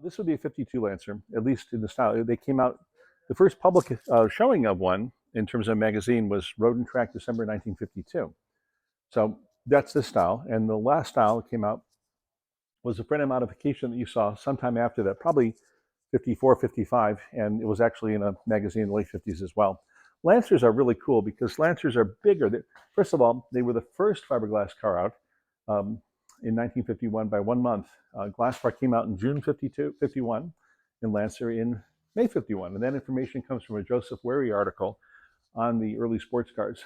This would be a 52 Lancer, at least in the style. They came out, the first public showing of one in terms of a magazine was Road and Track, December 1952. So that's this style. And the last style that came out was a Brennan modification that you saw sometime after that, probably 54, 55, and it was actually in a magazine in the late 50s as well. Lancers are really cool because Lancers are bigger. First of all, they were the first fiberglass car out in 1951 by 1 month. Glasspar came out in June 51, and Lancer in May 51. And that information comes from a Joseph Wary article on the early sports cars,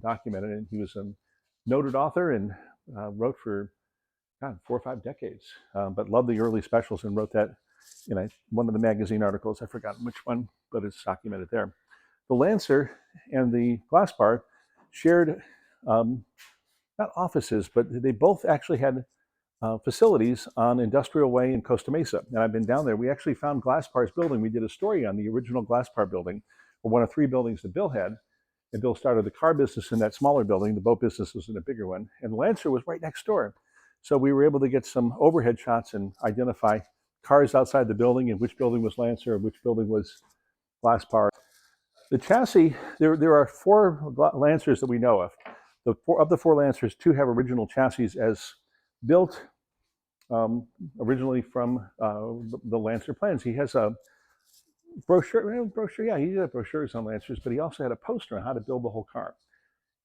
documented. And he was a noted author and wrote for 4 or 5 decades, but loved the early specials and wrote that in one of the magazine articles. I've forgotten which one, but it's documented there. The Lancer and the Glasspar shared not offices, but they both actually had facilities on Industrial Way in Costa Mesa. And I've been down there. We actually found Glasspar's building. We did a story on the original Glasspar building, or one of 3 buildings that Bill had. And Bill started the car business in that smaller building. The boat business was in a bigger one. And Lancer was right next door. So we were able to get some overhead shots and identify cars outside the building and which building was Lancer and which building was Glasspar. The chassis, there are 4 Lancers that we know of. Of the 4 Lancers, 2 have original chassis as built originally from the Lancer plans. He has a brochure, yeah, he had brochures on Lancers, but he also had a poster on how to build the whole car.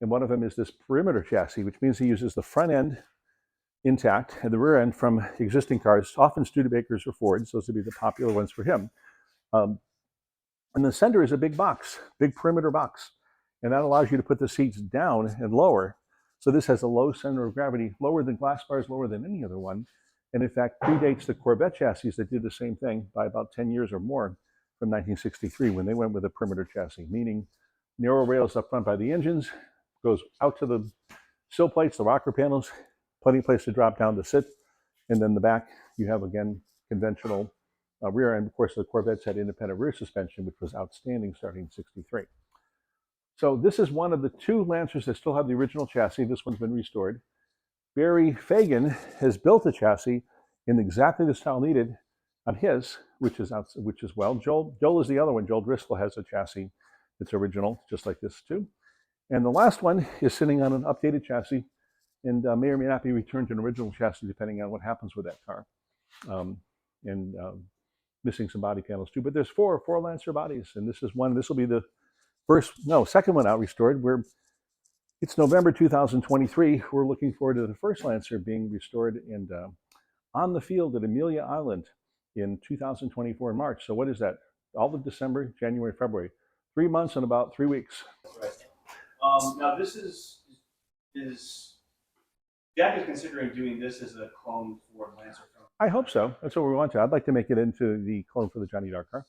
And one of them is this perimeter chassis, which means he uses the front end intact and the rear end from existing cars, often Studebakers or Fords. Those would be the popular ones for him. And the center is a big box, big perimeter box. And that allows you to put the seats down and lower. So this has a low center of gravity, lower than Glasspar, lower than any other one. And in fact, predates the Corvette chassis that did the same thing by about 10 years or more from 1963 when they went with a perimeter chassis, meaning narrow rails up front by the engines, goes out to the sill plates, the rocker panels, plenty of place to drop down to sit. And then the back, you have, again, conventional rear end. Of course, the Corvettes had independent rear suspension, which was outstanding starting in 63. So this is one of the 2 Lancers that still have the original chassis. This one's been restored. Barry Fagan has built a chassis in exactly the style needed on his, which is well. Joel is the other one. Joel Driscoll has a chassis that's original, just like this too. And the last one is sitting on an updated chassis and may or may not be returned to an original chassis depending on what happens with that car. Missing some body panels too. But there's four Lancer bodies, and this is one. This will be the second one out restored. It's November 2023. We're looking forward to the first Lancer being restored and on the field at Amelia Island in 2024 in March. So what is that? All of December, January, February. 3 months and about 3 weeks. Right. Now this is Jack is considering doing this as a clone for Lancer. I hope so. That's what we want to. I'd like to make it into the clone for the Johnny Dark car.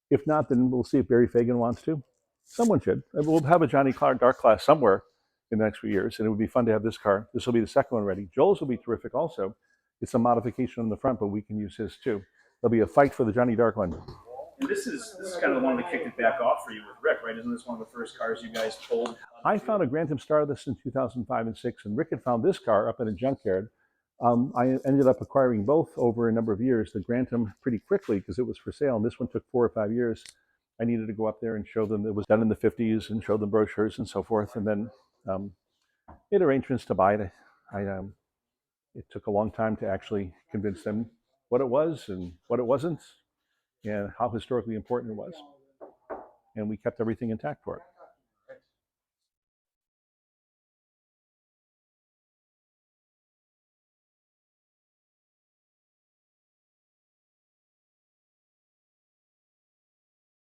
If not, then we'll see if Barry Fagan wants to. Someone should. We'll have a Johnny Dark class somewhere in the next few years, and it would be fun to have this car. This will be the second one ready. Joel's will be terrific also. It's a modification on the front, but we can use his too. There'll be a fight for the Johnny Dark one. And this is kind of the one that kicked it back off for you with Rick, right? Isn't this one of the first cars you guys pulled? I found a Grantham Star this in 2005 and 6, and Rick had found this car up in a junkyard. I ended up acquiring both over a number of years. The Grantham pretty quickly because it was for sale, and this one took 4 or 5 years. I needed to go up there and show them it was done in the 50s and show them brochures and so forth. And then made arrangements to buy it. It took a long time to actually convince them what it was and what it wasn't and how historically important it was. And we kept everything intact for it.